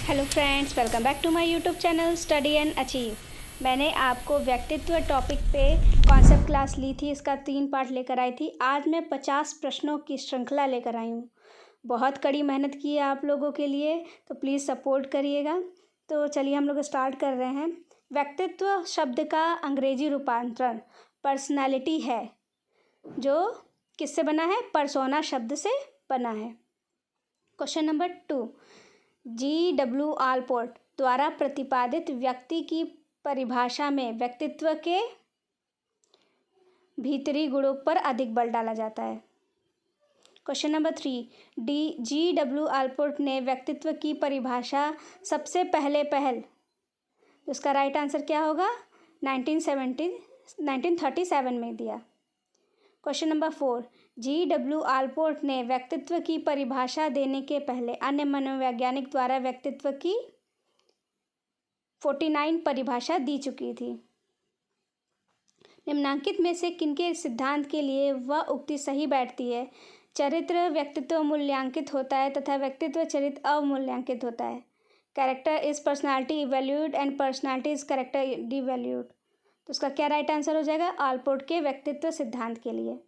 Hello friends, welcome back to my YouTube channel study and achieve. मैंने आपको व्यक्तित्व topic पे कॉन्सेप्ट क्लास ली थी, इसका 3 पार्ट लेकर आई थी। आज मैं 50 प्रश्नों की श्रृंखला लेकर आई हूँ। बहुत कड़ी मेहनत की है आप लोगों के लिए, तो प्लीज़ सपोर्ट करिएगा। तो चलिए हम लोग स्टार्ट कर रहे हैं। व्यक्तित्व शब्द का अंग्रेजी रूपांतरण पर्सनैलिटी है, जो किससे बना है? पर्सोना शब्द से बना है। Question number 2, G.W. आलपोर्ट द्वारा प्रतिपादित व्यक्ति की परिभाषा में व्यक्तित्व के भीतरी गुणों पर अधिक बल डाला जाता है। Question number 3, G.W. आलपोर्ट ने व्यक्तित्व की परिभाषा सबसे पहल उसका राइट आंसर क्या होगा? 1937 में दिया। Question number 4, G.W. आलपोर्ट ने व्यक्तित्व की परिभाषा देने के पहले अन्य मनोवैज्ञानिक द्वारा व्यक्तित्व की 49 परिभाषा दी चुकी थी। निम्नलिखित में से किनके सिद्धांत के लिए वह उक्ति सही बैठती है? चरित्र व्यक्तित्व मूल्यांकित होता है तथा व्यक्तित्व चरित्र अवमूल्यांकित होता है। Character is personality evaluated and personality is character devalued. तो उसका क्या राइट आंसर हो जाएगा? आलपोर्ट के व्यक्तित्व सिद्धांत के लिए।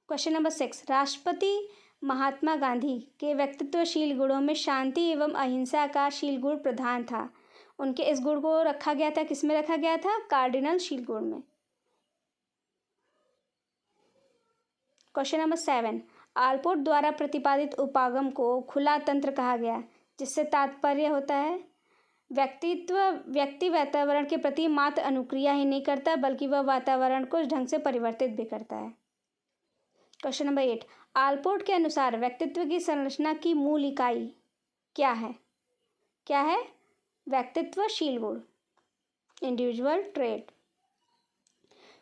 क्वेश्चन नंबर 6, राष्ट्रपति महात्मा गांधी के व्यक्तित्वशील गुणों में शांति एवं अहिंसा का शील गुण प्रधान था। उनके इस गुण को रखा गया था, किस में रखा गया था? कार्डिनल शील गुण में। क्वेश्चन नंबर 7, आलपोर्ट द्वारा प्रतिपादित उपागम को खुला तंत्र कहा गया, जिससे तात्पर्य होता है व्यक्ति वातावरण के प्रति मात्र अनुक्रिया ही नहीं करता, बल्कि वह वातावरण को इस ढंग से परिवर्तित भी करता है। क्वेश्चन नंबर 8, आलपोर्ट के अनुसार व्यक्तित्व की संरचना की मूल इकाई क्या है? क्या है? व्यक्तित्वशील गुण, individual trait.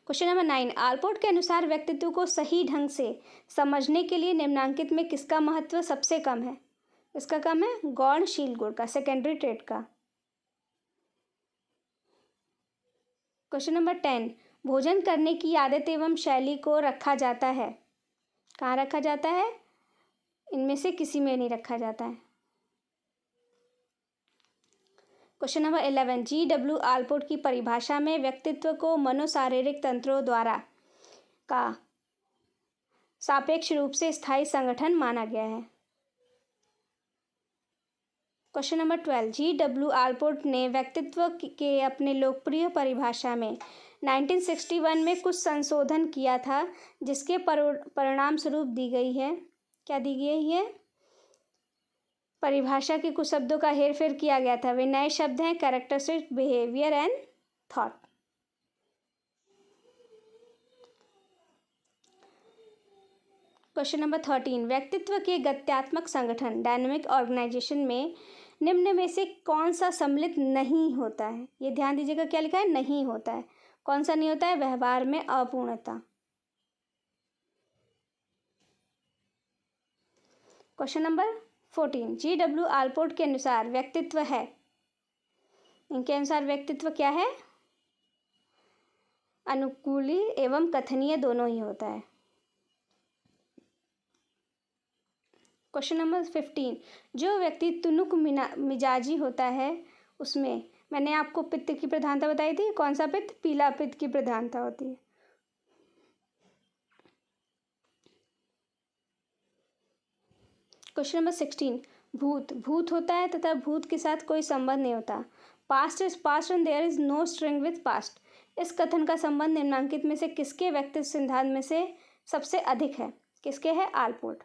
Question number 9, Allport के अनुसार व्यक्तित्व को सही ढंग से समझने के लिए निम्नलिखित में किसका महत्व सबसे कम है? इसका कम है? गौणशील गुण का, सेकेंडरी ट्रेट का। क्वेश्चन नंबर 10, भोजन करने की आदत एवं शैली को रखा जाता है। कहाँ रखा जाता है? इनमें से किसी में नहीं रखा जाता है। Question number 11, G.W. आलपोर्ट की परिभाषा में व्यक्तित्व को मनोशारीरिक तंत्रों द्वारा का सापेक्ष रूप से स्थायी संगठन माना गया है। Question number 12, G.W. आलपोर्ट ने व्यक्तित्व के अपने लोकप्रिय परिभाषा में 1961 में कुछ संशोधन किया था, जिसके परिणाम स्वरूप दी गई है। क्या दी गई है? परिभाषा के कुछ शब्दों का हेरफेर किया गया था। वे नए शब्द हैं characteristic, behaviour and thought. Question number 13, व्यक्तित्व के गत्यात्मक संगठन डायनेमिक ऑर्गेनाइजेशन में निम्न में से कौन सा सम्मिलित नहीं होता है? ये ध्यान दीजिएगा, क्या लिखा है? नहीं होता है। कौन सा नहीं होता है? व्यवहार में अपूर्णता। Question number 14, G.W. आलपोर्ट के अनुसार व्यक्तित्व है, इनके अनुसार व्यक्तित्व क्या है? अनुकूली एवं कथनीय दोनों ही होता है। क्वेश्चन नंबर 15, जो व्यक्ति तुनुक मिजाजी होता है, उसमें मैंने आपको पित्त की प्रधानता बताई थी। कौन सा पित्त? पीला पित्त की प्रधानता होती है। क्वेश्चन नंबर 16, भूत होता है तथा भूत के साथ कोई संबंध नहीं होता। Past is past and there is no string with past. इस कथन का संबंध निम्नलिखित में से किसके व्यक्तित्व सिद्धांत में से सबसे अधिक है? किसके है? आलपोर्ट।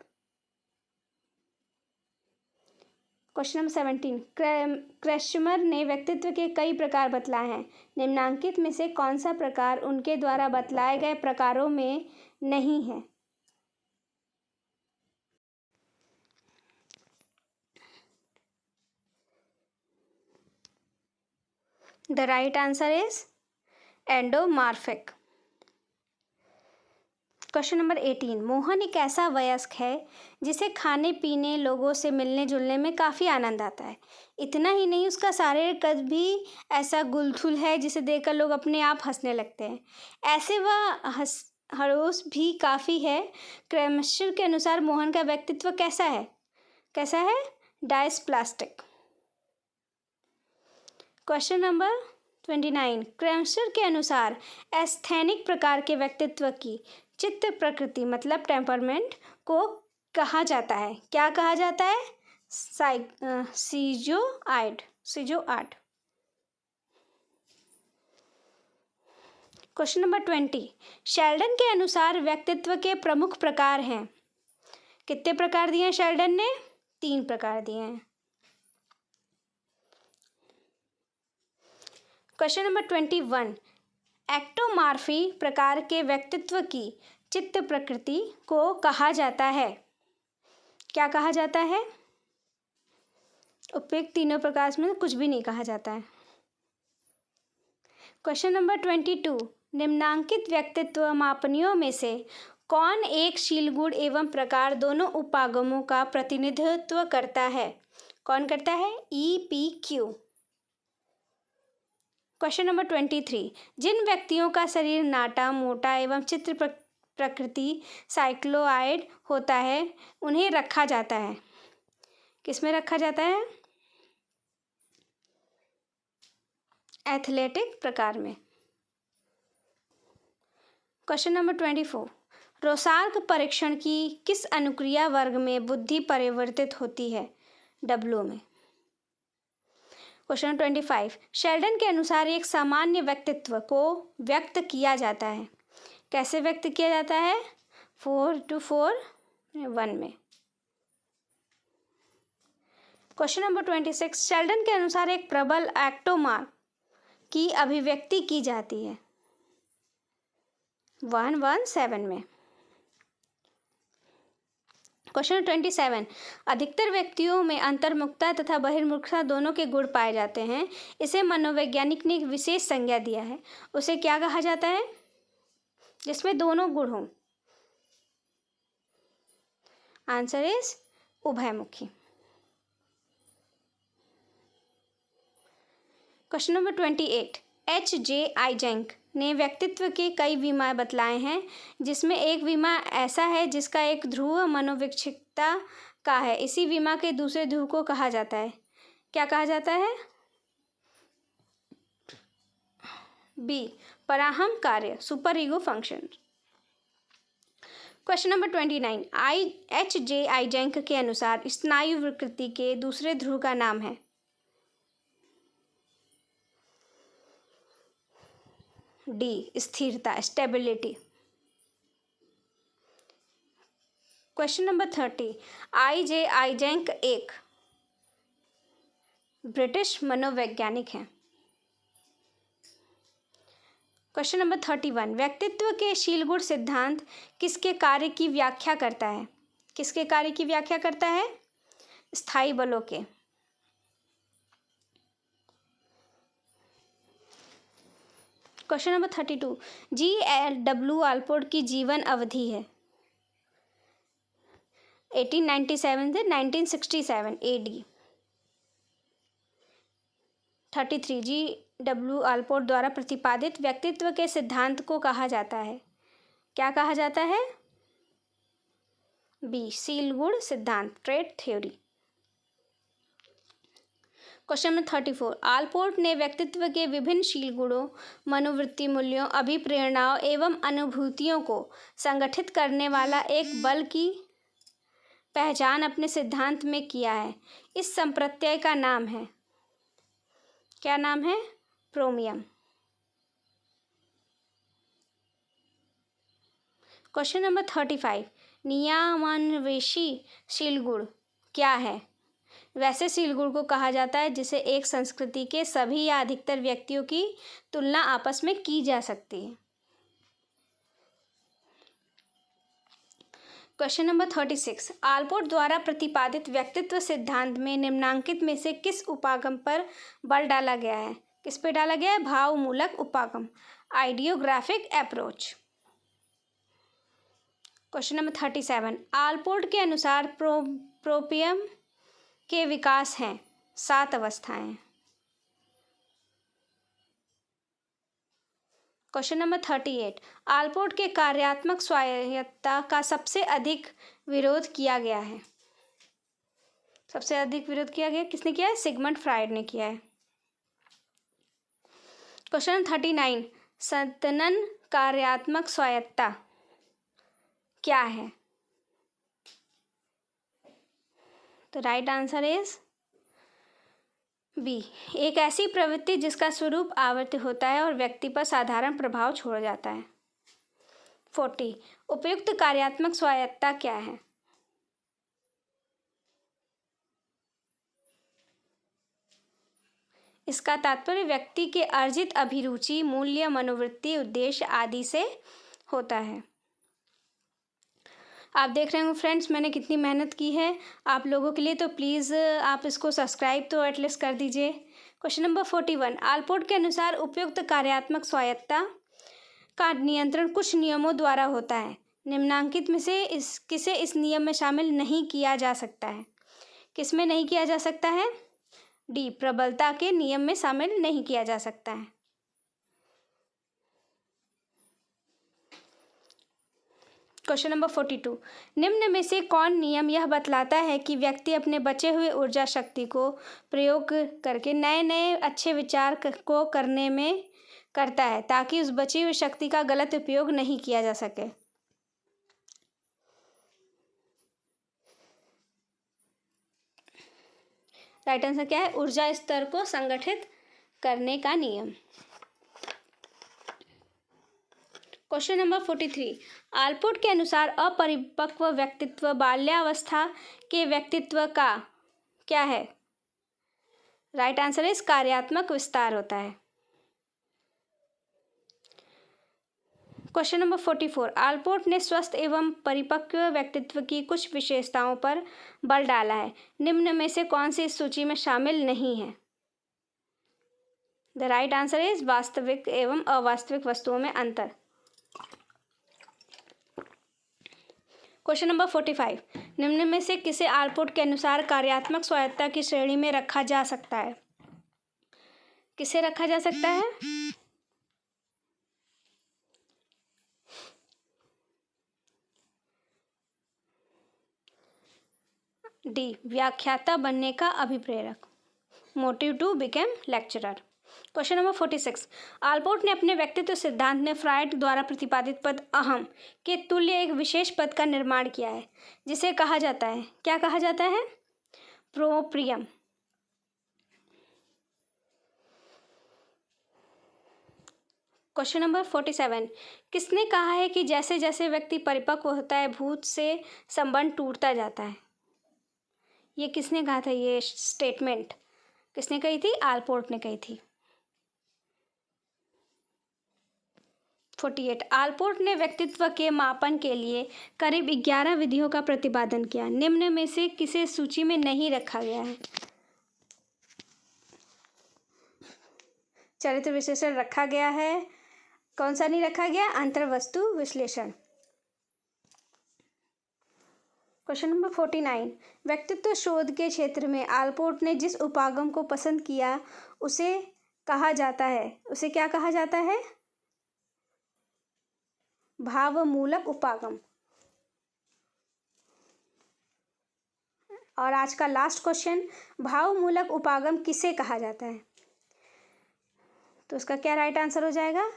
क्वेश्चन नंबर 17, क्रेश्मर ने व्यक्तित्व के कई प्रकार बतलाए हैं। निम्नलिखित में से कौन सा प्रकार उनके द्वारा बतलाए गए प्रकारों में नहीं है? The right answer is endomorphic. Question number 18, Mohan एक ऐसा वयस्क है जिसे खाने पीने, लोगों से मिलने जुलने में काफ़ी आनंद आता है। इतना ही नहीं, उसका शारीरिक कद भी ऐसा गुलथुल है जिसे देखकर लोग अपने आप हंसने लगते हैं। ऐसे वह हरोस भी काफ़ी है। क्रैमशर के अनुसार मोहन का व्यक्तित्व कैसा है? कैसा है? डायस्प्लास्टिक। क्वेश्चन नंबर 29, क्रैमशर के अनुसार एस्थेनिक प्रकार के व्यक्तित्व की चित्त प्रकृति मतलब टेम्परमेंट को कहा जाता है? क्या कहा जाता है? सीजोआइड। क्वेश्चन नंबर 20, शेल्डन के अनुसार व्यक्तित्व के प्रमुख प्रकार हैं। कितने प्रकार दिए हैं शेल्डन ने? 3 प्रकार दिए हैं। क्वेश्चन नंबर 21, एक्टोमार्फी प्रकार के व्यक्तित्व की चित्त प्रकृति को कहा जाता है? क्या कहा जाता है? उपयुक्त तीनों प्रकार में कुछ भी नहीं कहा जाता है। क्वेश्चन नंबर 22, निम्नांकित व्यक्तित्व मापनियों में से कौन एक शीलगुण एवं प्रकार दोनों उपागमों का प्रतिनिधित्व करता है? कौन करता है? EPQ। क्वेश्चन नंबर 23, जिन व्यक्तियों का शरीर नाटा मोटा एवं चित्र प्रकृति साइक्लोआइड होता है उन्हें रखा जाता है? किसमें रखा जाता है? एथलेटिक प्रकार में। क्वेश्चन नंबर 24, रोसार्क परीक्षण की किस अनुक्रिया वर्ग में बुद्धि परिवर्तित होती है? W में। क्वेश्चन 25, शेल्डन के अनुसार एक सामान्य व्यक्तित्व को व्यक्त किया जाता है। कैसे व्यक्त किया जाता है? 4:4:1 में। क्वेश्चन नंबर 26, शेल्डन के अनुसार एक प्रबल एक्टोमार्फ की अभिव्यक्ति की जाती है? 1:1:7 में। क्वेश्चन 27, अधिकतर व्यक्तियों में अंतर्मुखता तथा बहिर्मुखता दोनों के गुण पाए जाते हैं। इसे मनोवैज्ञानिक ने एक विशेष संज्ञा दिया है। उसे क्या कहा जाता है? जिसमें दोनों गुण हों। आंसर इज उभयमुखी। Question number 28, H.J. आइजेंक ने व्यक्तित्व के कई विमा बतलाए हैं, जिसमें एक विमा ऐसा है जिसका एक ध्रुव मनोविक्षिप्तता का है। इसी विमा के दूसरे ध्रुव को कहा जाता है? क्या कहा जाता है? B. पराहम कार्य super ego function. Question number 29, H.J. Eysenck के अनुसार स्नायु विकृति के दूसरे ध्रुव का नाम है? D. स्थिरता stability. Question number 30, I.J. Eysenck एक ब्रिटिश मनोवैज्ञानिक हैं। क्वेश्चन नंबर 31, व्यक्तित्व के शीलगुण सिद्धांत किसके कार्य की व्याख्या करता है? किसके कार्य की व्याख्या करता है? स्थायी बलों के। Question number 32, G.W. आल्पोर्ट की जीवन अवधि है? 1897 से 1967 AD। 33, G.W. आल्पोर्ट द्वारा प्रतिपादित व्यक्तित्व के सिद्धांत को कहा जाता है? क्या कहा जाता है? B. शीलगुण सिद्धांत trait theory. Question number 34, Allport ने व्यक्तित्व के विभिन्न शील गुणों मनोवृत्ति मूल्यों अभिप्रेरणाओं एवं अनुभूतियों को संगठित करने वाला एक बल की पहचान अपने सिद्धांत में किया है। इस संप्रत्यय का नाम है? क्या नाम है? प्रोमियम। क्वेश्चन नंबर 35, नियमान्वेषी शीलगुण क्या है? वैसे शीलगुण को कहा जाता है जिसे एक संस्कृति के सभी या अधिकतर व्यक्तियों की तुलना आपस में की जा सकती है। क्वेश्चन नंबर 36, आल्पोर्ट द्वारा प्रतिपादित व्यक्तित्व सिद्धांत में निम्नांकित में से किस उपागम पर बल डाला गया है? किस पे डाला गया है? भाव मूलक उपागम idiographic approach. Question number 37, Allport के अनुसार प्रोपियम के विकास हैं 7 अवस्थाएं। क्वेश्चन नंबर 38, आलपोर्ट के कार्यात्मक स्वायत्तता का सबसे अधिक विरोध किया गया है। सबसे अधिक विरोध किया गया किसने किया है? सिगमंड फ्रायड ने किया है। क्वेश्चन 39, संतनन कार्यात्मक स्वायत्तता क्या है? तो राइट आंसर इज बी, एक ऐसी प्रवृत्ति जिसका स्वरूप आवर्ती होता है और व्यक्ति पर साधारण प्रभाव छोड़ जाता है। 40, उपयुक्त कार्यात्मक स्वायत्तता क्या है? इसका तात्पर्य व्यक्ति के अर्जित अभिरुचि, मूल्य, मनोवृत्ति, उद्देश्य आदि से होता है। आप देख रहे होंगे फ्रेंड्स मैंने कितनी मेहनत की है आप लोगों के लिए, तो प्लीज़ आप इसको सब्सक्राइब तो एटलीस्ट कर दीजिए। क्वेश्चन नंबर 41, आलपोर्ट के अनुसार उपयुक्त कार्यात्मक स्वायत्तता का नियंत्रण कुछ नियमों द्वारा होता है। निम्नांकित में से किसे इस नियम में शामिल नहीं किया जा सकता है? किस में नहीं किया जा सकता है? डी, प्रबलता के नियम में शामिल नहीं किया जा सकता है। क्वेश्चन नंबर 42, निम्न में से कौन नियम यह बतलाता है कि व्यक्ति अपने बचे हुए ऊर्जा शक्ति को प्रयोग करके नए नए अच्छे विचार को करने में करता है ताकि उस बची हुई शक्ति का गलत उपयोग नहीं किया जा सके? राइट आंसर क्या है? ऊर्जा स्तर को संगठित करने का नियम। क्वेश्चन नंबर 43, आलपोर्ट के अनुसार अपरिपक्व व्यक्तित्व बाल्यावस्था के व्यक्तित्व का क्या है? राइट आंसर इस कार्यात्मक विस्तार होता है। क्वेश्चन नंबर 44, आलपोर्ट ने स्वस्थ एवं परिपक्व व्यक्तित्व की कुछ विशेषताओं पर बल डाला है। निम्न में से कौन सी इस सूची में शामिल नहीं है? द राइट आंसर इज वास्तविक एवं अवास्तविक वस्तुओं में अंतर। क्वेश्चन नंबर 45, निम्न में से किसे आलपोर्ट के अनुसार कार्यात्मक स्वायत्तता की श्रेणी में रखा जा सकता है? किसे रखा जा सकता है? डी, व्याख्याता बनने का अभिप्रेरक, motive to become lecturer. Question number 46, Allport ने अपने व्यक्तित्व सिद्धांत में फ्रायड द्वारा प्रतिपादित पद अहम के तुल्य एक विशेष पद का निर्माण किया है जिसे कहा जाता है, क्या कहा जाता है? प्रोप्रियम। क्वेश्चन नंबर 47, किसने कहा है कि जैसे जैसे व्यक्ति परिपक्व होता है भूत से संबंध टूटता जाता है? ये किसने कहा था? ये स्टेटमेंट किसने कही थी? आलपोर्ट ने कही थी। 48, आलपोर्ट ने व्यक्तित्व के मापन के लिए करीब 11 विधियों का प्रतिपादन किया। निम्न में से किसे सूची में नहीं रखा गया है? चरित्र विश्लेषण रखा गया है, कौन सा नहीं रखा गया? अंतर्वस्तु विश्लेषण। क्वेश्चन नंबर 49, व्यक्तित्व शोध के क्षेत्र में आलपोर्ट ने जिस उपागम को पसंद किया उसे कहा जाता है, उसे क्या कहा जाता है? भावमूलक उपागम। और आज का लास्ट क्वेश्चन, भावमूलक उपागम किसे कहा जाता है? तो उसका क्या राइट आंसर हो जाएगा?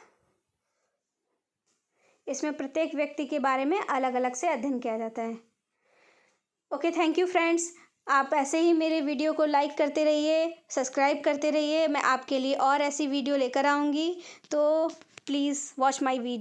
इसमें प्रत्येक व्यक्ति के बारे में अलग अलग से अध्ययन किया जाता है। Okay, thank you friends. आप ऐसे ही मेरे वीडियो को लाइक करते रहिए, सब्सक्राइब करते रहिए। मैं आपके लिए और ऐसी वीडियो लेकर आऊँगी, तो प्लीज़ वॉच माय वीडियो।